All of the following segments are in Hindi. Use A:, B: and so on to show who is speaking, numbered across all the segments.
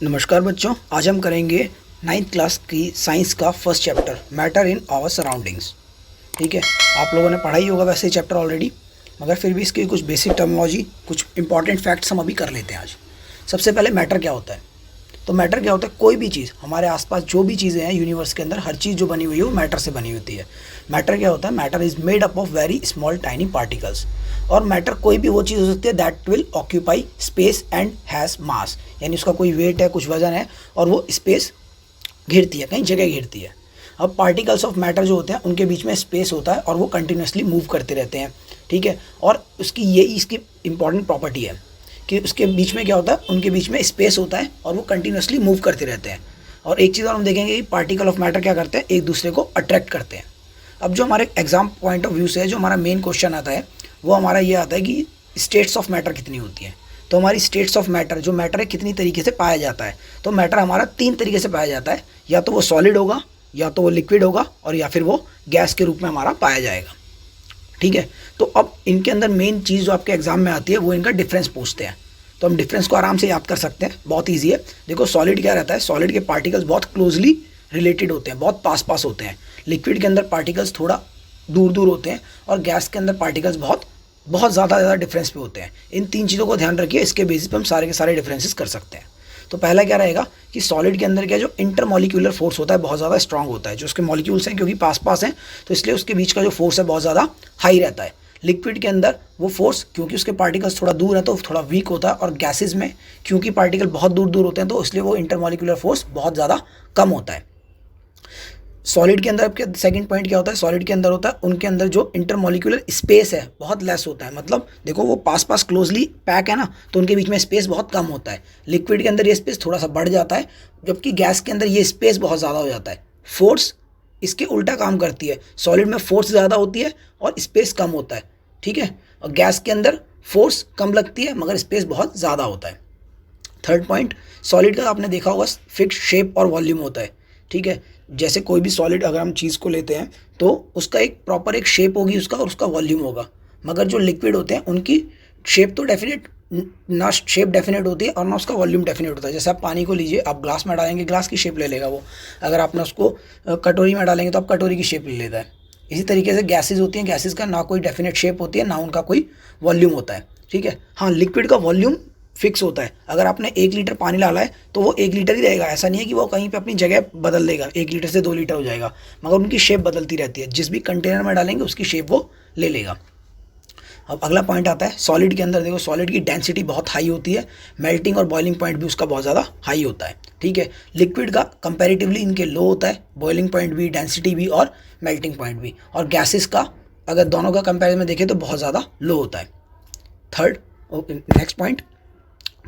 A: नमस्कार बच्चों, आज हम करेंगे नाइन्थ क्लास की साइंस का first chapter matter in our surroundings. ठीक है, आप लोगों ने पढ़ा ही होगा वैसे चैप्टर ऑलरेडी, मगर फिर भी इसकी कुछ बेसिक टर्मिनोलॉजी, कुछ इंपॉर्टेंट फैक्ट्स हम अभी कर लेते हैं आज। सबसे पहले मैटर क्या होता है। तो मैटर क्या होता है, कोई भी चीज़, हमारे आसपास जो भी चीज़ें हैं यूनिवर्स के अंदर, हर चीज़ जो बनी हुई है वो मैटर से बनी होती है। मैटर क्या होता है, matter is made up of very small tiny particles. और मैटर कोई भी वो चीज़ हो सकती है that will occupy space and has मास, यानी उसका कोई वेट है, कुछ वजन है और वो स्पेस घेरती है, कहीं जगह घेरती है। अब पार्टिकल्स ऑफ मैटर जो होते हैं उनके बीच में स्पेस होता है और वो कंटिन्यूसली मूव करते रहते हैं। ठीक है, और उसकी यही इसकी इंपॉर्टेंट प्रॉपर्टी है कि उसके बीच में क्या होता है, उनके बीच में स्पेस होता है और वो कंटिन्यूसली मूव करते रहते हैं। और एक चीज़ और हम देखेंगे कि पार्टिकल ऑफ मैटर क्या करते हैं, एक दूसरे को अट्रैक्ट करते हैं। अब जो हमारे एग्जाम पॉइंट ऑफ व्यू से जो हमारा मेन क्वेश्चन आता है वो हमारा ये आता है कि स्टेट्स ऑफ मैटर कितनी होती हैं। तो हमारी स्टेट्स ऑफ मैटर, जो मैटर है कितनी तरीके से पाया जाता है। तो मैटर हमारा 3 तरीके से पाया जाता है, या तो वो सॉलिड होगा, या तो वो लिक्विड होगा, और या फिर वो गैस के रूप में हमारा पाया जाएगा। ठीक है, तो अब इनके अंदर मेन चीज़ जो आपके एग्जाम में आती है वो इनका डिफरेंस पूछते हैं। तो हम डिफरेंस को आराम से याद कर सकते हैं, बहुत ईजी है। देखो, सॉलिड क्या रहता है, सॉलिड के पार्टिकल्स बहुत क्लोजली रिलेटेड होते हैं, बहुत पास पास होते हैं। लिक्विड के अंदर पार्टिकल्स थोड़ा दूर दूर होते हैं, और गैस के अंदर पार्टिकल्स बहुत बहुत ज़्यादा डिफरेंस पे होते हैं। इन 3 चीज़ों को ध्यान रखिए, इसके बेसिस पे हम सारे के सारे डिफरेंसेस कर सकते हैं। तो पहला क्या रहेगा कि सॉलिड के अंदर क्या, जो इंटरमॉलिक्यूलर फोर्स होता है बहुत ज़्यादा स्ट्रांग होता है। जो उसके मॉलिक्यूल्स हैं क्योंकि पास पास हैं, तो इसलिए उसके बीच का जो फोर्स है बहुत ज़्यादा हाई रहता है। लिक्विड के अंदर वो फोर्स, क्योंकि उसके पार्टिकल्स थोड़ा दूर है तो थोड़ा वीक होता है, और गैसेज में क्योंकि पार्टिकल बहुत दूर दूर होते हैं तो इसलिए वो इंटरमॉलिक्यूलर फोर्स बहुत ज़्यादा कम होता है। सॉलिड के अंदर आपके सेकंड पॉइंट क्या होता है, सॉलिड के अंदर होता है उनके अंदर जो इंटरमॉलिक्यूलर स्पेस है बहुत लेस होता है। मतलब देखो, वो पास पास क्लोजली पैक है ना, तो उनके बीच में स्पेस बहुत कम होता है। लिक्विड के अंदर ये स्पेस थोड़ा सा बढ़ जाता है, जबकि गैस के अंदर ये स्पेस बहुत ज़्यादा हो जाता है। फोर्स इसके उल्टा काम करती है, सॉलिड में फोर्स ज़्यादा होती है और स्पेस कम होता है। ठीक है, और गैस के अंदर फोर्स कम लगती है मगर स्पेस बहुत ज़्यादा होता है। थर्ड पॉइंट, सॉलिड का आपने देखा होगा फिक्स शेप और वॉल्यूम होता है। ठीक है, जैसे कोई भी सॉलिड अगर हम चीज़ को लेते हैं तो उसका एक प्रॉपर एक शेप होगी उसका, और उसका वॉल्यूम होगा। मगर जो लिक्विड होते हैं उनकी शेप तो डेफिनेट ना, शेप डेफिनेट होती है और ना उसका वॉल्यूम डेफिनेट होता है। जैसे आप पानी को लीजिए, आप ग्लास में डालेंगे ग्लास की शेप ले लेगा वो, अगर आपने उसको कटोरी में डालेंगे तो आप कटोरी की शेप ले लेता है। इसी तरीके से गैसेज होती हैं, गैसेज का ना कोई डेफिनेट शेप होती है, ना उनका कोई वॉल्यूम होता है। ठीक है, हाँ, लिक्विड का वॉल्यूम फिक्स होता है। अगर आपने 1 लीटर पानी डाला है तो वो 1 लीटर ही रहेगा, ऐसा नहीं है कि वो कहीं पे अपनी जगह बदल देगा, 1 लीटर से 2 लीटर हो जाएगा। मगर उनकी शेप बदलती रहती है, जिस भी कंटेनर में डालेंगे उसकी शेप वो ले लेगा। अब अगला पॉइंट आता है, सॉलिड के अंदर देखो, सॉलिड की डेंसिटी बहुत हाई होती है, मेल्टिंग और बॉइलिंग पॉइंट भी उसका बहुत ज़्यादा हाई होता है। ठीक है, लिक्विड का कंपैरेटिवली इनके लो होता है, बॉइलिंग पॉइंट भी, डेंसिटी भी और मेल्टिंग पॉइंट भी। और गैसेस का अगर दोनों का कंपेरिजन में देखें तो बहुत ज़्यादा लो होता है। थर्ड, नेक्स्ट पॉइंट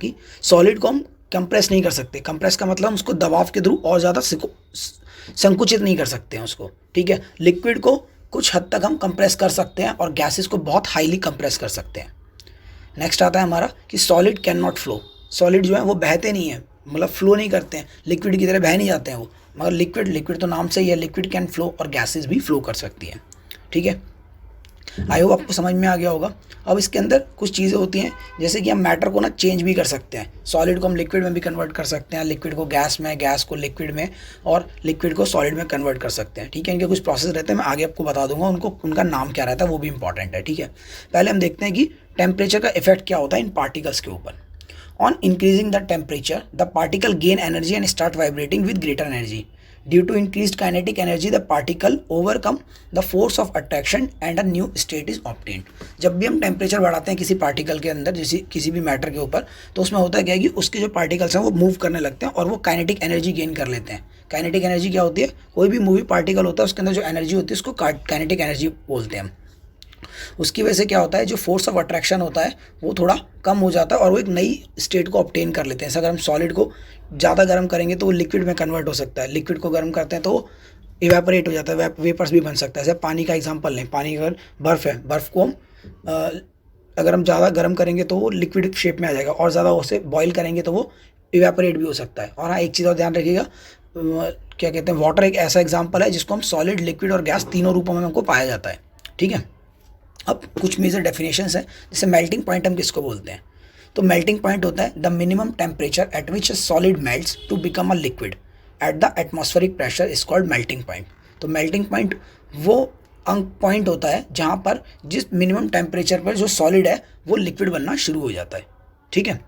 A: कि सॉलिड को हम कंप्रेस नहीं कर सकते। कंप्रेस का मतलब हम उसको दबाव के थ्रू और ज़्यादा संकुचित नहीं कर सकते हैं उसको। ठीक है, लिक्विड को कुछ हद तक हम कंप्रेस कर सकते हैं और गैसेस को बहुत हाईली कंप्रेस कर सकते हैं। नेक्स्ट आता है हमारा कि solid can not flow. Solid जो है वो बहते नहीं हैं, मतलब फ्लो नहीं करते हैं, लिक्विड की तरह बह नहीं जाते हैं वो। मगर लिक्विड तो नाम से ही है, लिक्विड कैन फ्लो, और गैसेस भी फ्लो कर सकती हैं। ठीक है, आई होप आपको समझ में आ गया होगा। अब इसके अंदर कुछ चीज़ें होती हैं, जैसे कि हम मैटर को ना चेंज भी कर सकते हैं। सॉलिड को हम लिक्विड में भी कन्वर्ट कर सकते हैं, लिक्विड को गैस में, गैस को लिक्विड में, और लिक्विड को सॉलिड में कन्वर्ट कर सकते हैं। ठीक है, इनके कुछ प्रोसेस रहते हैं, मैं आगे आपको बता दूंगा उनको, उनका नाम क्या रहता है वो भी इंपॉर्टेंट है। ठीक है, पहले हम देखते हैं कि टेम्परेचर का इफेक्ट क्या होता है इन पार्टिकल्स के ऊपर। On increasing the temperature the particle gain energy and start vibrating with greater energy. Due to increased kinetic energy, the particle overcome the force of attraction and a new state is obtained। जब भी हम टेम्परेचर बढ़ाते हैं किसी पार्टिकल के अंदर, जैसे किसी भी मैटर के ऊपर, तो उसमें होता है क्या है कि उसके जो पार्टिकल्स हैं वो मूव करने लगते हैं और वो काइनेटिक एनर्जी गेन कर लेते हैं। काइनेटिक एनर्जी क्या होती है, कोई भी मूवी पार्टिकल होता है उसके अंदर जो एनर्जी होती है उसको काइनेटिक एनर्जी बोलते हैं हम। उसकी वजह से क्या होता है, जो फोर्स ऑफ अट्रैक्शन होता है वो थोड़ा कम हो जाता है और वो एक नई स्टेट को ऑब्टेन कर लेते हैं। जैसे अगर हम सॉलिड को ज़्यादा गर्म करेंगे तो वो लिक्विड में कन्वर्ट हो सकता है, लिक्विड को गर्म करते हैं तो वो इवेपोरेट हो जाता है, वेपर्स भी बन सकता है। जैसे पानी का एग्जांपल लें, पानी अगर बर्फ़ है, बर्फ़ को हम अगर हम ज़्यादा गर्म करेंगे तो वो लिक्विड शेप में आ जाएगा, और ज़्यादा उसे बॉईल करेंगे तो वो इवेपोरेट भी हो सकता है। और हाँ, एक चीज़ और ध्यान रखिएगा, क्या कहते हैं, वाटर एक ऐसा एग्जाम्पल है जिसको हम सॉलिड, लिक्विड और गैस तीनों रूपों में हमको पाया जाता है। ठीक है, अब कुछ मेजर डेफिनेशंस हैं, जैसे मेल्टिंग पॉइंट हम किसको बोलते हैं। तो मेल्टिंग पॉइंट होता है the minimum temperature at which a solid melts to become a liquid at the atmospheric pressure is called melting point. तो मेल्टिंग पॉइंट वो अंक पॉइंट होता है जहाँ पर जिस मिनिमम टेम्परेचर पर जो सॉलिड है वो लिक्विड बनना शुरू हो जाता है। ठीक है,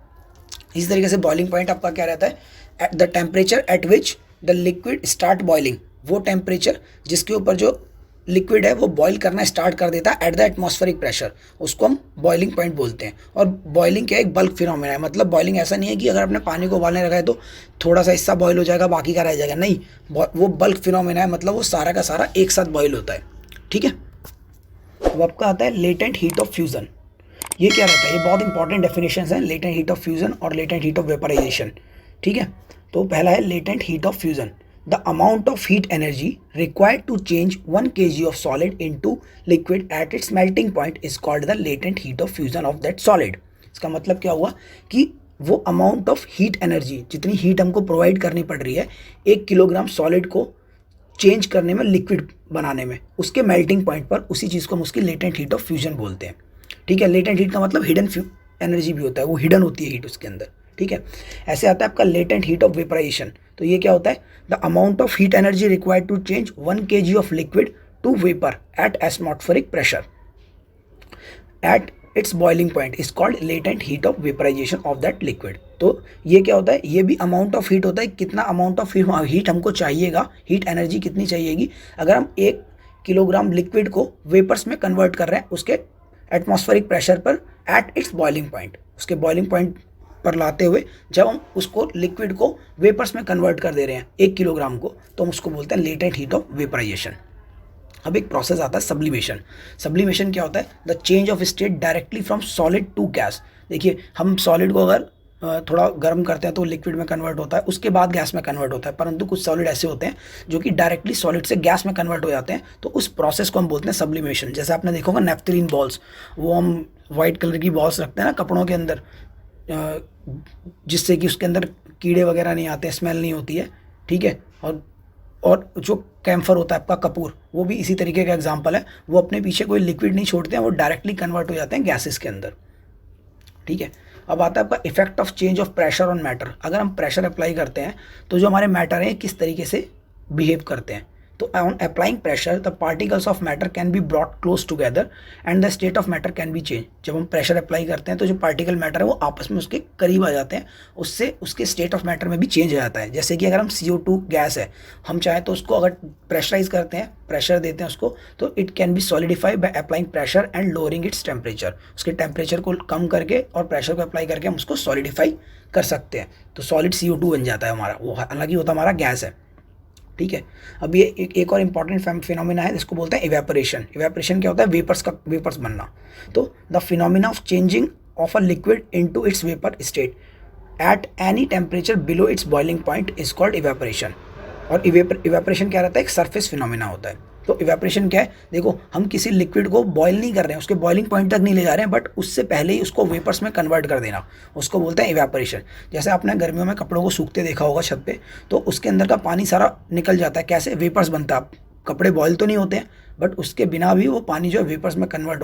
A: इस तरीके से बॉइलिंग पॉइंट आपका क्या रहता है, at the temperature at which the liquid start boiling, वो टेम्परेचर जिसके ऊपर जो लिक्विड है वो बॉईल करना स्टार्ट कर देता है एट द एटमॉस्फेरिक प्रेशर, उसको हम बॉइलिंग पॉइंट बोलते हैं। और बॉइलिंग क्या है, एक बल्क फिनोमेना है। मतलब बॉइलिंग ऐसा नहीं है कि अगर आपने पानी को उबालने रखा है तो थोड़ा सा हिस्सा बॉईल हो जाएगा बाकी का रह जाएगा, नहीं, वो बल्क फिनोमेना है, मतलब वो सारा का सारा एक साथ बॉईल होता है। ठीक है, अब आपका आता है लेटेंट हीट ऑफ फ्यूज़न। ये क्या रहता है, ये बहुत इंपॉर्टेंट डेफिनेशंस हैं, लेटेंट हीट ऑफ फ्यूज़न और लेटेंट हीट ऑफ वेपराइजेशन। ठीक है, तो पहला है latent heat of fusion, the amount of heat energy required to change 1 kg of solid into liquid at its melting point is called the latent heat of fusion of that solid. इसका मतलब क्या हुआ कि वो अमाउंट ऑफ हीट एनर्जी, जितनी हीट हमको प्रोवाइड करनी पड़ रही है 1 किलोग्राम सॉलिड को चेंज करने में, लिक्विड बनाने में, उसके मेल्टिंग पॉइंट पर, उसी चीज़ को हम उसकी लेटेंट हीट ऑफ फ्यूजन बोलते हैं। ठीक है, लेटेंट हीट का मतलब हिडन एनर्जी भी होता है, वो हिडन होती है हीट उसके अंदर। ठीक है, ऐसे आता है आपका लेटेंट हीट ऑफ वेपराइजेशन। तो ये क्या होता है, the amount of heat energy required to change 1 kg of liquid to vapour at atmospheric pressure at its boiling point is called latent heat of vaporisation of that liquid. तो ये क्या होता है, ये भी अमाउंट ऑफ हीट होता है, कितना अमाउंट ऑफ हीट हमको चाहिएगा, हीट एनर्जी कितनी चाहिएगी अगर हम 1 किलोग्राम लिक्विड को वेपर्स में कन्वर्ट कर रहे हैं उसके एटमॉस्फेरिक प्रेशर पर एट इट्स बॉइलिंग पॉइंट, उसके बॉइलिंग पॉइंट पर लाते हुए जब हम उसको लिक्विड को वेपर्स में कन्वर्ट कर दे रहे हैं 1 किलोग्राम को, तो हम उसको बोलते हैं लेटेंट हीट ऑफ वेपराइजेशन। अब एक प्रोसेस आता है सब्लिमेशन। सब्लिमेशन क्या होता है, the change of state directly from solid to gas. देखिए, हम सॉलिड को अगर थोड़ा गर्म करते हैं तो लिक्विड में कन्वर्ट होता है, उसके बाद गैस में कन्वर्ट होता है, परंतु कुछ सॉलिड ऐसे होते हैं जो कि डायरेक्टली सॉलिड से गैस में कन्वर्ट हो जाते हैं, तो उस प्रोसेस को हम बोलते हैं सब्लिमेशन। जैसे आपने देखा होगा नेफ्थलीन बॉल्स, वो हम वाइट कलर की बॉल्स रखते हैं ना कपड़ों के अंदर, जिससे कि उसके अंदर कीड़े वगैरह नहीं आते, स्मेल नहीं होती है। ठीक है, और जो कैम्फर होता है आपका कपूर, वो भी इसी तरीके का एग्जांपल है, वो अपने पीछे कोई लिक्विड नहीं छोड़ते हैं, वो डायरेक्टली कन्वर्ट हो जाते हैं गैसेस के अंदर। ठीक है, अब आता है आपका effect of change of pressure on matter. अगर हम प्रेशर अप्लाई करते हैं तो जो हमारे मैटर हैं किस तरीके से बिहेव करते हैं। तो on applying pressure the particles of matter can be brought close together and the state of matter can be change. जब हम प्रेशर अप्लाई करते हैं तो जो पार्टिकल मैटर है वो आपस में उसके करीब आ जाते हैं, उससे उसके स्टेट ऑफ मैटर में भी चेंज हो जाता है। जैसे कि अगर हम CO2 गैस है, हम चाहें तो उसको अगर प्रेशराइज करते हैं, प्रेशर देते हैं उसको, तो it can be solidify by applying pressure and lowering its temperature. उसके टेम्परेचर को कम करके और प्रेशर को अप्लाई करके हम उसको सॉलिडिफाई कर सकते हैं, तो सॉलिड CO2 बन जाता है हमारा, वो हालांकि होता हमारा गैस है। ठीक है, अब ये एक और इम्पॉर्टेंट फिनोमिना है जिसको बोलते हैं इवेपोरेशन। इवेपोरेशन क्या होता है, वेपर्स बनना। तो the phenomena of changing of a liquid into its vapour state at any temperature below it's boiling point is called evaporation. और इवेपोरेशन क्या रहता है, एक सरफेस फिनोमिना होता है। तो इवेपोरेशन क्या है, देखो हम किसी लिक्विड को बॉयल नहीं कर रहे हैं, उसके बॉइलिंग पॉइंट तक नहीं ले जा रहे हैं, बट उससे पहले ही उसको वेपर्स में कन्वर्ट कर देना, उसको बोलते हैं इवेपोरेशन। जैसे आपने गर्मियों में कपड़ों को सूखते देखा होगा छत पे, तो उसके अंदर का पानी सारा निकल जाता है, कैसे, वेपर्स बनता है। कपड़े बॉयल तो नहीं होते हैं, बट उसके बिना भी वो पानी जो है वेपर्स में कन्वर्ट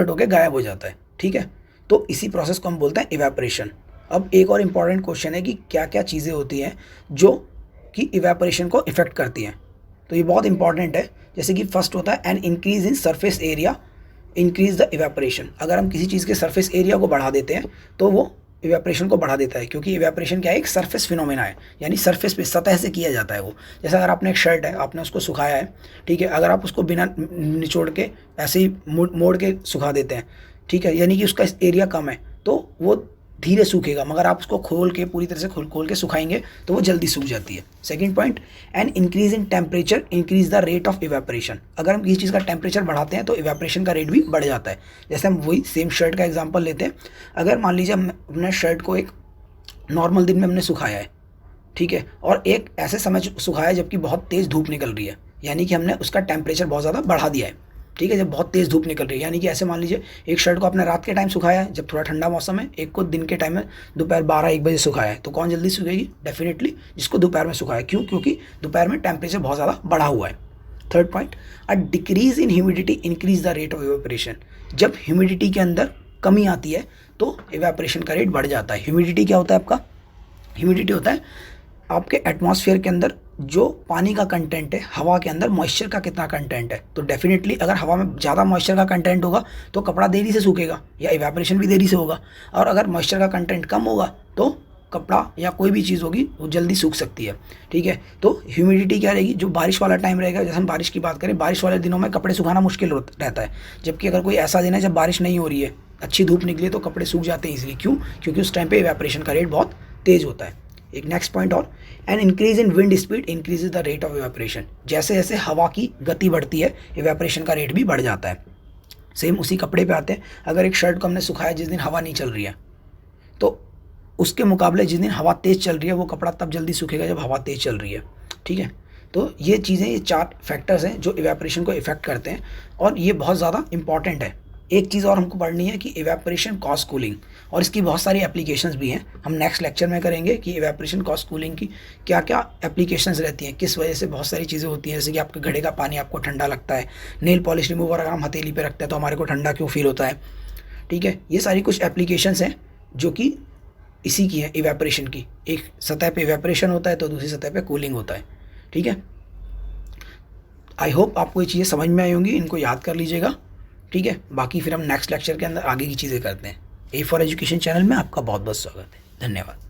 A: होके गायब हो जाता है। ठीक है, तो इसी प्रोसेस को हम बोलते हैं इवेपोरेशन। अब एक और इम्पॉर्टेंट क्वेश्चन है कि क्या क्या चीज़ें होती हैं जो कि इवेपोरेशन को इफेक्ट करती हैं। तो ये बहुत इंपॉर्टेंट है। जैसे कि फर्स्ट होता है an increase in surface area increase the evaporation. अगर हम किसी चीज़ के सरफेस एरिया को बढ़ा देते हैं तो वो इवेपोरेशन को बढ़ा देता है, क्योंकि इवेपोरेशन क्या है, एक सरफेस फिनोमेना है, यानी सरफेस पे, सतह से किया जाता है वो। जैसे अगर आपने एक शर्ट है, आपने उसको सुखाया है, ठीक है, अगर आप उसको बिना निचोड़ के ऐसे ही मोड़ के सुखा देते हैं, ठीक है, यानी कि उसका एरिया कम है, तो वो धीरे सूखेगा, मगर आप उसको खोल के पूरी तरह से खोल के सुखाएंगे तो वो जल्दी सूख जाती है। Second point, an increase in temperature increase the rate of evaporation. अगर हम किसी चीज़ का टेम्परेचर बढ़ाते हैं तो इवेपोरेशन का रेट भी बढ़ जाता है। जैसे हम वही सेम शर्ट का एग्जांपल लेते हैं, अगर मान लीजिए हमने शर्ट को एक नॉर्मल दिन में हमने सुखाया है, ठीक है, और एक ऐसे समय सुखाया है जबकि बहुत तेज़ धूप निकल रही है, यानी कि हमने उसका टेम्परेचर बहुत ज़्यादा बढ़ा दिया है। ठीक है, जब बहुत तेज़ धूप निकल रही है, यानी कि ऐसे मान लीजिए एक शर्ट को आपने रात के टाइम सुखाया है जब थोड़ा ठंडा मौसम है, एक को दिन के टाइम में दोपहर 12-1 बजे सुखाया है, तो कौन जल्दी सूखेगी, डेफिनेटली जिसको दोपहर में सुखाया। क्यों, क्योंकि दोपहर में टेम्परेचर बहुत ज़्यादा बढ़ा हुआ है। Third point, a decrease in humidity increase the rate of evaporation. जब ह्यूमिडिटी के अंदर कमी आती है तो इवेपोरेशन का रेट बढ़ जाता है। ह्यूमिडिटी क्या होता है आपका? ह्यूमिडिटी होता है आपके एटमॉस्फेयर के अंदर जो पानी का कंटेंट है, हवा के अंदर मॉइस्चर का कितना कंटेंट है। तो डेफिनेटली अगर हवा में ज़्यादा मॉइस्चर का कंटेंट होगा तो कपड़ा देरी से सूखेगा या इवेपोरेशन भी देरी से होगा, और अगर मॉइस्चर का कंटेंट कम होगा तो कपड़ा या कोई भी चीज़ होगी वो जल्दी सूख सकती है। ठीक है, तो ह्यूमिडिटी क्या रहेगी? जो बारिश वाला टाइम रहेगा, जैसे हम बारिश की बात करें, बारिश वाले दिनों में कपड़े सुखाना मुश्किल रहता है। जबकि अगर कोई ऐसा दिन है जब बारिश नहीं हो रही है, अच्छी धूप निकली है, तो कपड़े सूख जाते हैं इजीली। क्यों? क्योंकि उस टाइम पे इवेपोरेशन का रेट बहुत तेज़ होता है। एक नेक्स्ट पॉइंट और, an increase in wind speed increases the rate of evaporation. जैसे जैसे हवा की गति बढ़ती है इवेपोरेशन का रेट भी बढ़ जाता है। सेम उसी कपड़े पे आते हैं, अगर एक शर्ट को हमने सुखाया जिस दिन हवा नहीं चल रही है, तो उसके मुकाबले जिस दिन हवा तेज़ चल रही है वो कपड़ा तब जल्दी सूखेगा जब हवा तेज़ चल रही है। ठीक है, तो ये चीज़ें, ये 4 फैक्टर्स हैं जो इवेपोरेशन को इफेक्ट करते हैं, और ये बहुत ज़्यादा इंपॉर्टेंट है। एक चीज़ और हमको पढ़नी है कि इवेपोरेशन कॉज कूलिंग, और इसकी बहुत सारी एप्लीकेशंस भी हैं। हम नेक्स्ट लेक्चर में करेंगे कि इवेपोरेशन कॉज कूलिंग की क्या क्या एप्लीकेशंस रहती हैं, किस वजह से बहुत सारी चीज़ें होती हैं। जैसे कि आपके घड़े का पानी आपको ठंडा लगता है, नेल पॉलिश रिमूवर अगर हम हथेली पे रखते हैं तो हमारे को ठंडा क्यों फील होता है। ठीक है, ये सारी कुछ एप्लीकेशंस हैं जो कि इसी की है, इवेपोरेशन की। एक सतह पे इवेपोरेशन होता है तो दूसरी सतह पे कूलिंग होता है। ठीक है, आई होप आपको ये चीज़ें समझ में आई होंगी, इनको याद कर लीजिएगा। ठीक है, बाकी फिर हम नेक्स्ट लेक्चर के अंदर आगे की चीज़ें करते हैं। A4 एजुकेशन चैनल में आपका बहुत बहुत स्वागत है। धन्यवाद।